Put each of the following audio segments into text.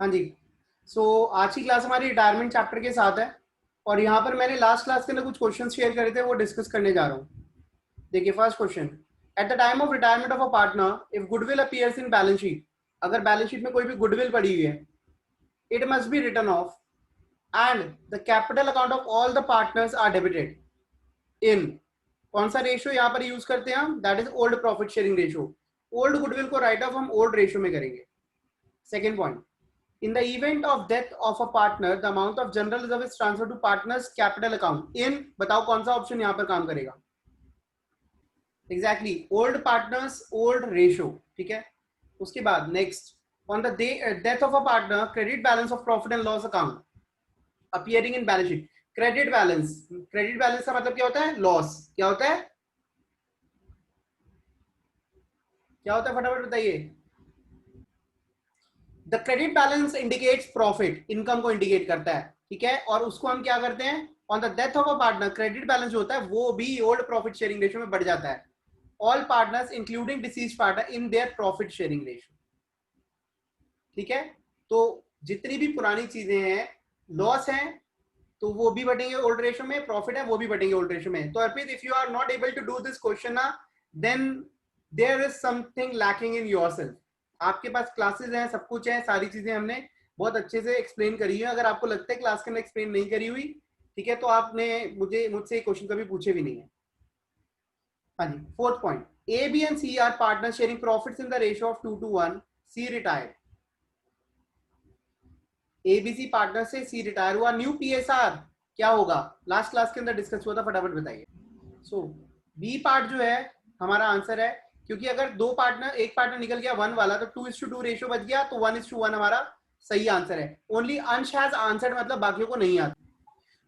हाँ जी। आज की क्लास हमारी रिटायरमेंट चैप्टर के साथ है और यहाँ पर मैंने लास्ट क्लास के अंदर कुछ क्वेश्चन शेयर करे थे, वो डिस्कस करने जा रहा हूँ। देखिए first question, at the time of retirement of a partner if goodwill appears in balance sheet, अगर बैलेंस शीट में कोई भी गुडविल पड़ी हुई है, it must be return of and the capital account of all the partners are debited in, कौन सा ratio यहाँ पर यूज करते हैं हम? That is old profit sharing ratio. Old goodwill को राइट ऑफ हम ओल्ड रेशियो में करेंगे। Second point, in the event of death of a partner the amount of general reserve is transferred to partners capital account in, बताओ कौन सा option यहां पर काम करेगा? Exactly old partners old ratio. ठीक है, उसके बाद next, on the death of a partner credit balance of profit and loss account appearing in balance sheet. Credit balance का मतलब क्या होता है? लॉस। क्या होता है? क्या होता है फटाफट बताइए। The credit balance indicates profit, income को इंडिकेट करता है। ठीक है, और उसको हम क्या करते हैं? On the death of a partner credit balance जो होता है वो भी ओल्ड प्रॉफिट शेयरिंग रेशियो में बढ़ जाता है। All partners including disease partner in their profit sharing ratio. ठीक है, तो जितनी भी पुरानी चीजें हैं, लॉस हैं, तो वो भी बढ़ेंगे ओल्ड रेशियो में, प्रॉफिट है वो भी बढ़ेंगे ओल्ड रेशियो में। तो Arpit, if you are not able to do this question ना, then there is something lacking in yourself. आपके पास क्लासेस हैं, सब कुछ है, सारी चीजें हमने बहुत अच्छे से एक्सप्लेन करी है। अगर आपको लगता है क्लास के अंदर एक्सप्लेन नहीं करी हुई, ठीक है, तो आपने मुझसे क्वेश्चन कभी पूछे भी नहीं है। हाँ जी, fourth point, A B and C are partner sharing profits in the ratio of 2:1। C retired, ABC partner से सी रिटायर हुआ, न्यू पीएसआर क्या होगा? लास्ट क्लास के अंदर डिस्कस हुआ था, फटाफट बताइए। सो बी पार्ट जो है हमारा आंसर है, क्योंकि अगर दो पार्टनर, एक पार्टनर निकल गया 1 वाला, तो 2:2 रेशियो बच गया, तो 1:1 हमारा सही आंसर है। ओनली अंश हैज आंसर्ड, मतलब बाकियों को नहीं आता।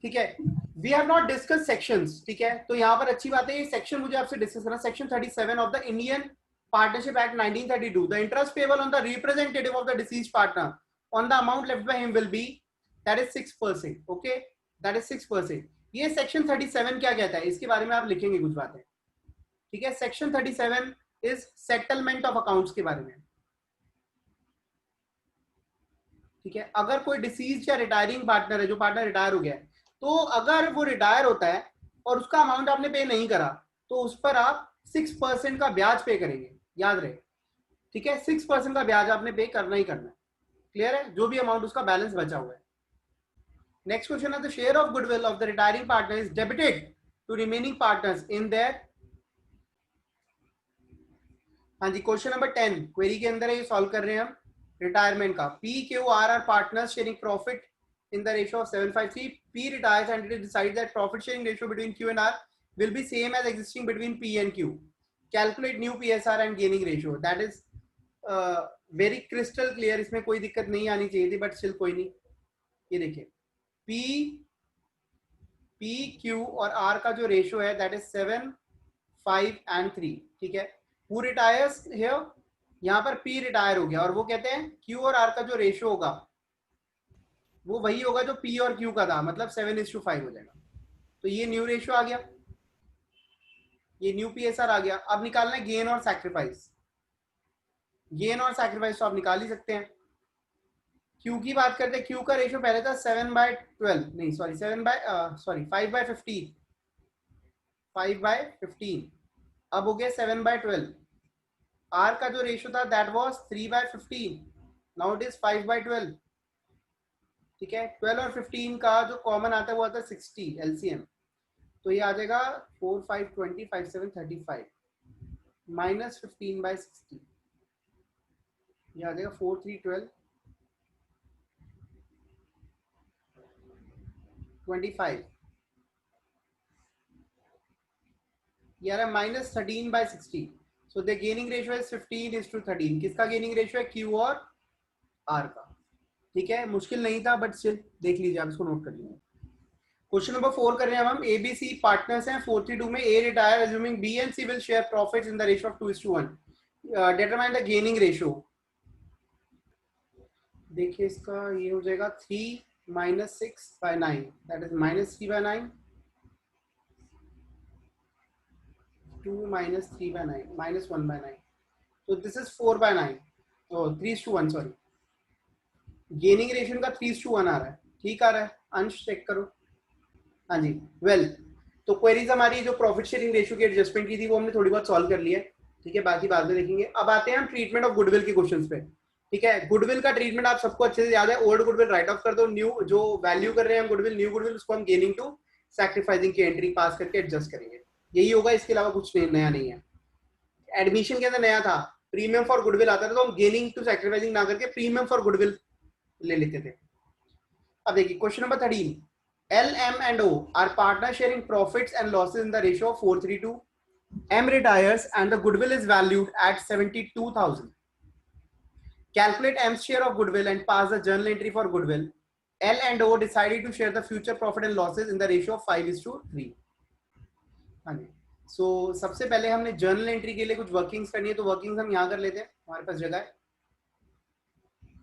ठीक है, we have not discuss sections. ठीक है, तो यहाँ पर अच्छी बात है, ये सेक्शन मुझे आपसे डिस्कस करना। Section 37 of the Indian partnership act 1932, the interest payable on the representative of the deceased partner on the amount left by him will be, that is 6%। Okay, that is 6%। ये section 37 क्या कहता है, इसके बारे में आप लिखेंगे कुछ बातें। ठीक है, section 37 is settlement of accounts के बारे में। ठीक है, अगर कोई डिसीज या रिटायरिंग पार्टनर है, जो पार्टनर रिटायर हो गया है, तो अगर वो रिटायर होता है और उसका अमाउंट आपने पे नहीं करा, तो उस पर आप 6% का ब्याज पे करेंगे, याद रहे। ठीक है, 6% का ब्याज आपने पे करना ही करना है। क्लियर है, जो भी अमाउंट उसका बैलेंस बचा हुआ है। नेक्स्ट क्वेश्चन है, the share of goodwill of the retiring partner is debited to remaining partners in their. हाँ जी, क्वेश्चन नंबर 10 क्वेरी के अंदर है, ये सॉल्व कर रहे हैं हम रिटायरमेंट का। P Q R partners sharing profit in the ratio of 7:3. P retires and it is decided that profit sharing ratio between Q and R will be same as existing between P and Q. Calculate new PSR and gaining ratio. That is very crystal clear, इसमें कोई दिक्कत नहीं आनी चाहिए थी, but still कोई नहीं। ये देखिए, P Q और R का जो रेशियो है दैट इज 7, 5 and 3। ठीक है, who retires here, यहाँ पर P रिटायर हो गया और वो कहते हैं Q और R का जो रेशियो होगा वो वही होगा जो P और Q का था, मतलब 7:5 हो जाएगा। तो ये न्यू रेशियो आ गया, ये न्यू पीएसआर आ गया। अब निकालना है गेन और सैक्रिफाइस। गेन और सैक्रिफाइस तो आप निकाल ही सकते हैं। क्यू की बात करते हैं, क्यू का रेशियो पहले था 7/12, नहीं सॉरी 5/15, 5/15, अब हो गया 7/12। आर का जो रेशियो था that was 3/15, now it is 5/12। ठीक है, 12 और 15 का जो कॉमन आता है वो आता है 60 एलसीएम, तो ये आ जाएगा 4, 5, 20, 5, 7, 35 -15/60, ये आ जाएगा 4, 3, 12, 25, ये आ रहा है -13/60। So the gaining ratio is 15:13। किसका गेनिंग रेशियो है? क्यू और आर का। ठीक है, मुश्किल नहीं था, बट स्टिल देख लीजिए, आप इसको नोट कर लीजिए। क्वेश्चन नंबर 4 कर रहे हैं हम। एबीसी पार्टनर्स हैं 4:2 में। A retire assuming B and C will share profits in the ratio of 2:1। Determine the gaining ratio. देखिए, इसका ये हो जाएगा 3 - 6/9, that is -3/9, 2 - 3/9, -1/9, so this is 4/9, oh 3:1, sorry, gaining ratio का 3:1 आ रहा है, ठीक आ रहा है, अंश चेक करो। हाँ जी, वेल तो क्वेरीज हमारी जो प्रॉफिट शेयरिंग रेशियो की एडजस्टमेंट की थी वो हमने थोड़ी बहुत सॉल्व कर लिया है, ठीक है, बाकी बाद में देखेंगे। अब आते हैं हम ट्रीटमेंट ऑफ गुडविल के क्वेश्चंस पे, ठीक है। गुडविल का ट्रीटमेंट आप सबको अच्छे से याद है, ओल्ड गुडविल राइट ऑफ कर दो, न्यू जो वैल्यू कर रहे हैं हम गुडविल, न्यू गुडविल उसको हम गेनिंग टू सैक्रिफाइसिंग की एंट्री पास करके एडजस्ट करेंगे, यही होगा, इसके अलावा कुछ नया नहीं है। एडमिशन के अंदर नया था, प्रीमियम फॉर गुडविल आता था तो हम गेनिंग टू सैक्रिफाइसिंग ना करके प्रीमियम फॉर गुडविल ले लेते थे। अब देखिए question number 13, L, M and O are partner sharing profits and losses in the ratio of 4:3. M retires and the goodwill is valued at 72,000. Calculate M's share of goodwill and pass the journal entry for goodwill. L and O decided to share the future profit and losses in the ratio of 5:3. हाँ जी, सो सबसे पहले हमने journal entry के लिए कुछ workings करनी है, तो वर्किंग्स हम यहाँ कर लेते हैं, हमारे पास जगह है।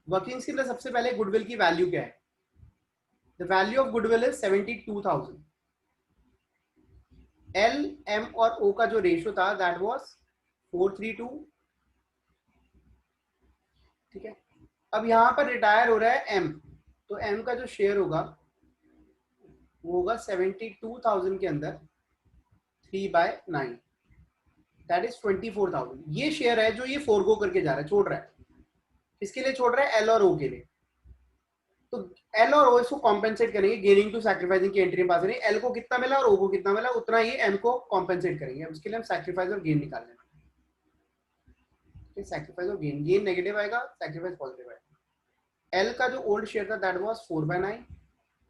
वर्किंग्स के लिए सबसे पहले गुडविल की वैल्यू क्या है? The value of goodwill is 72,000. L, M और O का जो रेशियो था that was 4:3, ठीक है। अब यहाँ पर रिटायर हो रहा है M, तो M का जो शेयर होगा वो होगा 72,000 के अंदर 3/9, दैट इज 24,000। ये शेयर है जो ये फोरगो करके जा रहा है, छोड़ रहा है, किसके लिए छोड़ रहा है? L और O के लिए। तो L और O इसको कॉम्पेंसेट करेंगे, गेनिंग टू सैक्रिफाइसिंग की एंट्री में पास करेंगे। L को कितना मिला और O को कितना मिला उतना ही M को कॉम्पेंसेट करेंगे। अब उसके लिए हम सैक्रिफाइस और गेन निकाल लेंगे, सैक्रिफाइस और गेन, गेन नेगेटिव आएगा, सैक्रिफाइस पॉजिटिव आएगा। L का जो ओल्ड शेयर था दैट वाज 4/9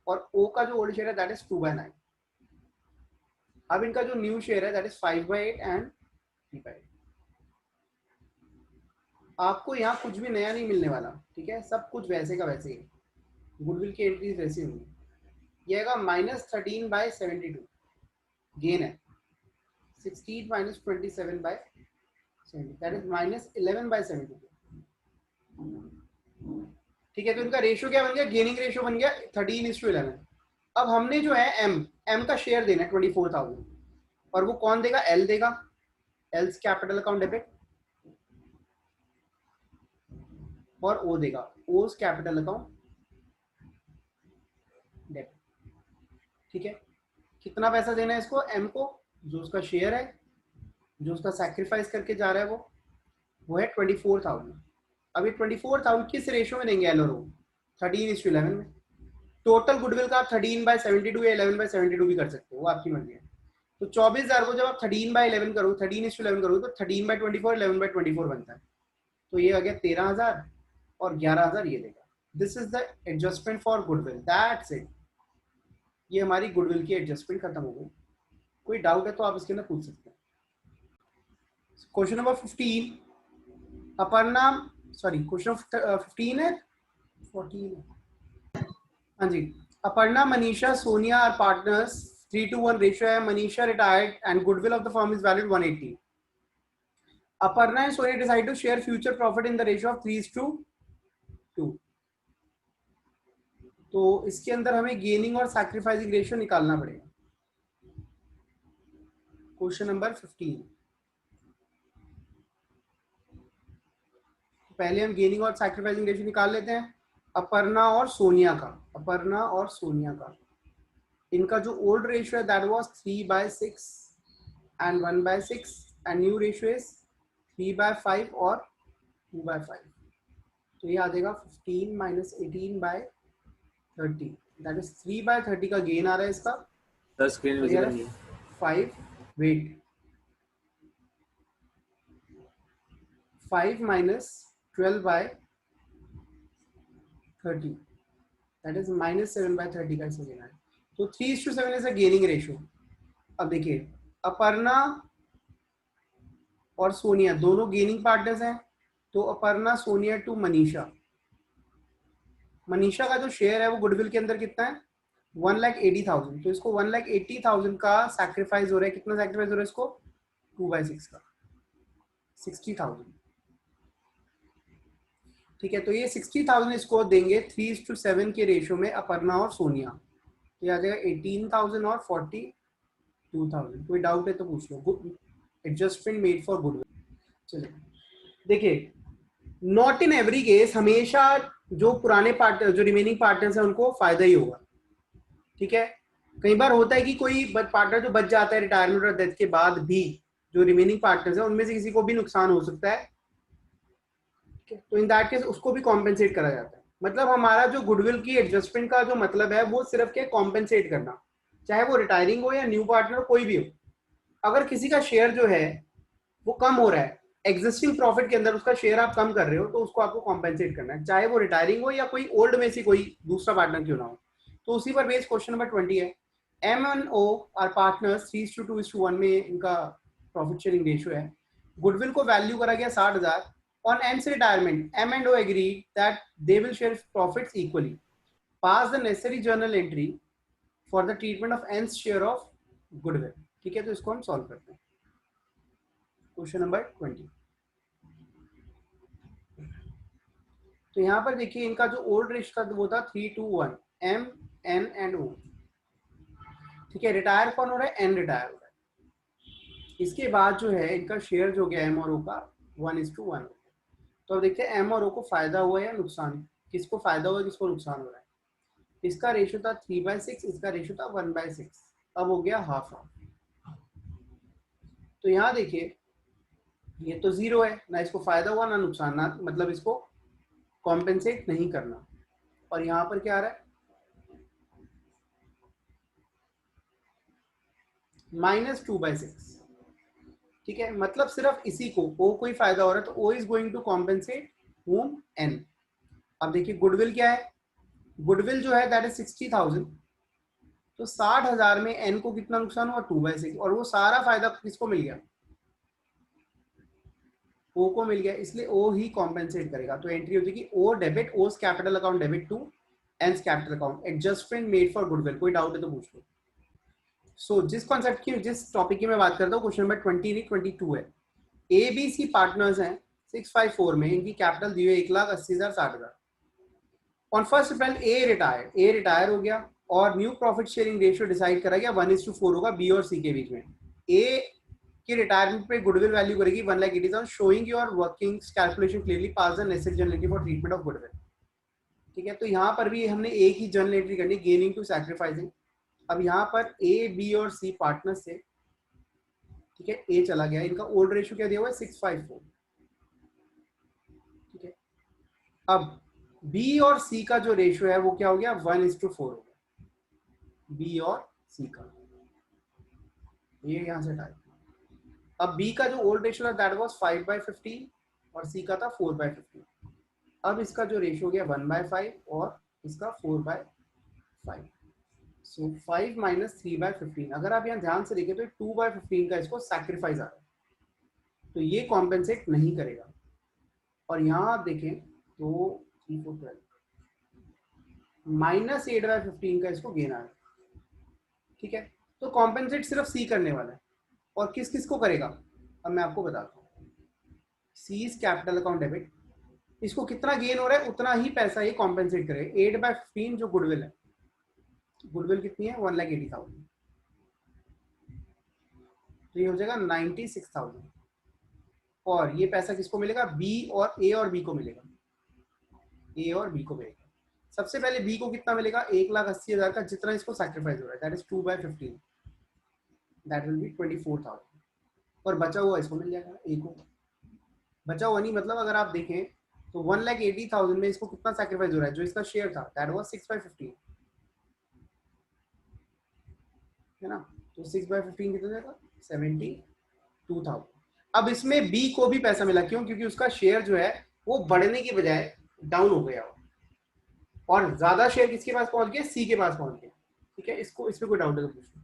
और O का जो ओल्ड शेयर है दैट इज 2/9। अब इनका जो न्यू शेयर है दैट इज 5/8 एंड 3/8। आपको यहाँ कुछ भी नया नहीं मिलने वाला, ठीक है, सब कुछ वैसे का वैसे ही, गुडविल की एंट्रीज वैसी होंगी। ये आएगा -13/72, गेन है 16 - 27/70, दैट इज -11/72, ठीक है। तो इनका रेशियो क्या बन गया? गेनिंग रेशियो बन गया 13:11। अब हमने जो है M का शेयर देना है 24,000 और वो कौन देगा? L देगा, एल्स कैपिटल अकाउंट डेबिट, और O देगा, ओस कैपिटल अकाउंट डेबिट, ठीक है। कितना पैसा देना है इसको? M को, जो उसका शेयर है, जो उसका सैक्रिफाइस करके जा रहा है वो है 24,000। अभी 24,000 किस रेशियो में देंगे? L और O 13:11 में। टोटल गुडविल का आप 13/72 या 11/72 भी कर सकते हो, वो आपकी मर्जी है। तो 24,000 को जब आप 13/11 करो, 13:11 करो तो 13/24 11/24 बनता है। तो ये आ गया 13,000 और 11,000 ये देगा। This is the adjustment for goodwill, that's it. ये हमारी गुडविल की एडजस्टमेंट खत्म हो गई। कोई डाउट है तो आप इसके अंदर पूछ सकते हैं। Question number 15, Aparna, sorry question 15 है, 14 है, हाँ जी। Aparna, Manisha, Sonia are partners, 3:1 ratio है। Manisha retired and goodwill of the firm is valued 180। Aparna and Sonia decide to share future profit in the ratio of 3:2। तो इसके अंदर हमें गेनिंग और सैक्रिफाइसिंग रेशियो निकालना पड़ेगा। क्वेश्चन नंबर 15, पहले हम गेनिंग और सैक्रिफाइसिंग रेशियो निकाल लेते हैं। अपर्णा और सोनिया का, अपर्णा और सोनिया का, इनका जो ओल्ड रेशियो है that was 3/6 and 1/6 and new ratio is 3/5 और 2/5। तो ये आ जाएगा 15 - 18/30, दैट इज 3/30 का गेन आ रहा है इसका। 5 वेट 5 - 12/30, दैट इज -7/30 का इसका गेन है। तो 3:7 इज अ गेनिंग रेशियो। अब देखिए अपर्णा और सोनिया दोनों गेनिंग पार्टनर्स हैं, तो अपर्णा सोनिया टू मनीषा, मनीषा का जो शेयर है वो गुडविल के अंदर कितना है? 1,80,000। तो इसको 1,80,000 का सैक्रिफाइस हो रहा है। कितना सैक्रिफाइस हो रहा है इसको? 2/6 का 60,000, ठीक है। तो ये 60,000 इसको देंगे 3:7 के रेशियो में अपर्णा और सोनिया। तो आ जाएगा 18,000 और 42,000। कोई डाउट है तो पूछ लो। Adjustment made for goodwill. चलिए देखिए, नॉट इन एवरी केस, हमेशा जो पुराने पार्टनर, जो रिमेनिंग पार्टनर्स हैं उनको फायदा ही होगा। ठीक है, कई बार होता है कि कोई पार्टनर जो बच जाता है रिटायरमेंट और डेथ के बाद भी, जो रिमेनिंग पार्टनर्स है उनमें से किसी को भी नुकसान हो सकता है, तो इन दैट केस उसको भी कॉम्पेंसेट करा जाता है। मतलब हमारा जो गुडविल की एडजस्टमेंट का जो मतलब है वो सिर्फ क्या, कॉम्पेंसेट करना, चाहे वो रिटायरिंग हो या न्यू पार्टनर कोई भी हो। अगर किसी का शेयर जो है वो कम हो रहा है, एग्जिस्टिंग प्रॉफिट के अंदर उसका शेयर आप कम कर रहे हो, तो उसको आपको कॉम्पेंसेट करना है, चाहे वो रिटायरिंग हो या कोई ओल्ड में से कोई दूसरा पार्टनर क्यों ना हो। तो उसी पर बेस्ड क्वेश्चन नंबर 20 है। M and O are partners 3:2:1 में इनका प्रॉफिट शेयरिंग रेशियो है। गुडविल को वैल्यू करा गया 60,000। On M's retirement M and O agree that they will share profits equally. Pass the necessary journal entry for the treatment of M's share of goodwill. ठीक है, तो इसको हम solve करते हैं। Question number 20। तो यहाँ पर देखिए इनका जो ओल्ड रेशियो था वो था 3:1, एम एन एंड ओ। ठीक है, रिटायर कौन हो रहा है, एन रिटायर हो रहा है। इसके बाद जो है इनका शेयर जो गया एम और ओ का 1:1। तो अब देखते हैं एम और ओ को फायदा हुआ या नुकसान, किसको फायदा हुआ किसको नुकसान हो रहा है। इसका रेशियो था 3/6, इसका रेशियो था 1/6। अब हो गया हाफ हाफ। तो यहाँ देखिए ये तो जीरो है, ना इसको फायदा हुआ ना नुकसान, ना मतलब इसको कॉम्पेंसेट नहीं करना। और यहाँ पर क्या आ रहा है, -2/6। ठीक है, मतलब सिर्फ इसी को ओ को ही फायदा हो रहा है, तो O is going to compensate whom N. अब देखिए गुडविल क्या है, गुडविल जो है दैट इज 60,000। तो 60,000 में एन को कितना नुकसान हुआ, 2/6, और वो सारा फायदा किसको मिल गया, ओ को मिल गया, इसलिए ओ ही कॉम्पेंसेट करेगा। तो एंट्री हो जाएगी O debit, O's capital account debit to N's capital account, adjustment made for goodwill. कोई डाउट है तो पूछ लो। सो जिस कॉन्सेप्ट की, जिस टॉपिक की मैं बात करता हूँ, क्वेश्चन नंबर 20 नहीं 22 है। ए बी सी पार्टनर्स हैं 654 में, इनकी कैपिटल दी हुई 1,80,000 60,000। On first April A retire हो गया और new profit sharing ratio decide करा गया 1:4 होगा बी और सी के बीच में। ए की रिटायरमेंट पे गुडविल वैल्यू करेगी 1,80,000, showing your working calculation clearly, pass the necessary journal entry for treatment of goodwill. ठीक है, तो यहाँ पर भी हमने एक ही जर्नल एंट्री करनी, गेनिंग टू सैक्रिफाइसिंग। अब यहाँ पर ए बी और सी पार्टनर से, ठीक है, ए चला गया, इनका ओल्ड रेशियो क्या दिया हुआ है 654। ठीक है, अब बी और सी का जो रेशियो है वो क्या हो गया 1:4 हो गया, बी और सी का, ये यहां से टाइप। अब बी का जो ओल्ड रेशियो था दैट वाज 5/15 और सी का था 4/15। अब इसका जो रेशियो गया 1/5 और इसका 4/5। सो 5 - 3/15। अगर आप यहाँ ध्यान से देखें तो 2/15 का इसको सैक्रिफाइस आ रहा है, तो ये कॉम्पेंसेट नहीं करेगा। और यहाँ आप देखें तो 3 4 12 -8/15 का इसको गेन आ रहा है। ठीक है, तो कॉम्पेंसेट सिर्फ सी करने वाला है, और किस किस को करेगा अब मैं आपको बताता हूँ। सी इज कैपिटल अकाउंट डेबिट, इसको कितना गेन हो रहा है उतना ही पैसा ये कॉम्पेंसेट करेगा। 8/15 जो गुडविल है, गुडविल कितनी है 1,80,000, तो ये हो जाएगा 96,000। और ये पैसा किसको मिलेगा, बी और बी को मिलेगा, ए और बी को मिलेगा। सबसे पहले बी को कितना मिलेगा 1,80,000 का, जितना इसको सैक्रिफाइस हो रहा है, that is 2/15, that will be 24,000। और बचा हुआ इसको मिल जाएगा, ए को। बचा हुआ नहीं मतलब अगर आप देखें तो 1,80,000 में इसको कितना सैक्रिफाइस हो रहा है, जो इसका शेयर था दैट वाज 6/15, है ना। तो 6/15 कितना जाएगा 72,000। अब इसमें बी को भी पैसा मिला, क्यों, क्योंकि उसका शेयर जो है वो बढ़ने की बजाय डाउन हो गया, और ज्यादा शेयर किसके पास पहुंच गया, सी के पास पहुंच गया। ठीक है, इसको इसमें कोई डाउट है तो पूछो।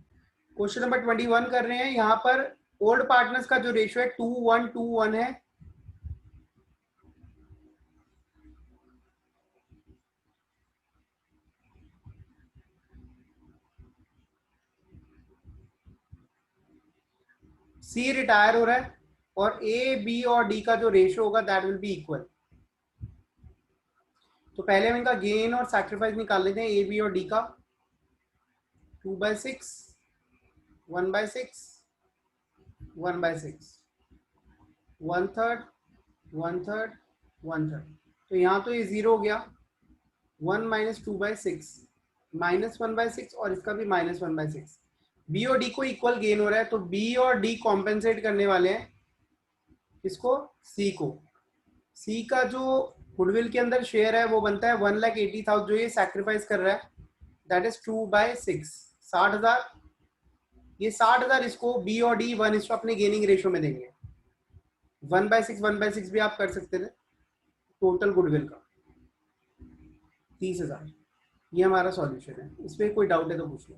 क्वेश्चन नंबर 21 कर रहे हैं। यहाँ पर ओल्ड पार्टनर्स का जो रेशियो है 2:1:1 है। सी रिटायर हो रहा है और ए बी और डी का जो रेशियो होगा दैट विल बी इक्वल। तो पहले हम इनका गेन और सैक्रिफाइस निकाल लेते हैं, ए बी और डी का। 2/6, 1/6, 1/6, 1/3, 1/3, 1/3। तो यहाँ तो ये जीरो हो गया, 1 माइनस 2/6 -1/6 और इसका भी -1/6। बी और डी को इक्वल गेन हो रहा है, तो बी और डी कॉम्पेंसेट करने वाले हैं इसको, सी को। सी का जो गुडविल के अंदर शेयर है वो बनता है 1,80,000 जो ये सैक्रिफाइस कर रहा है, दैट इज 2/6, 60,000। ये 60,000 इसको बी और डी 1 इसको अपने गेनिंग रेशियो में देंगे। 1/6 भी आप कर सकते थे। टोटल गुडविल का 30,000। ये हमारा सॉल्यूशन है। इस पे कोई डाउट है तो पूछ लो।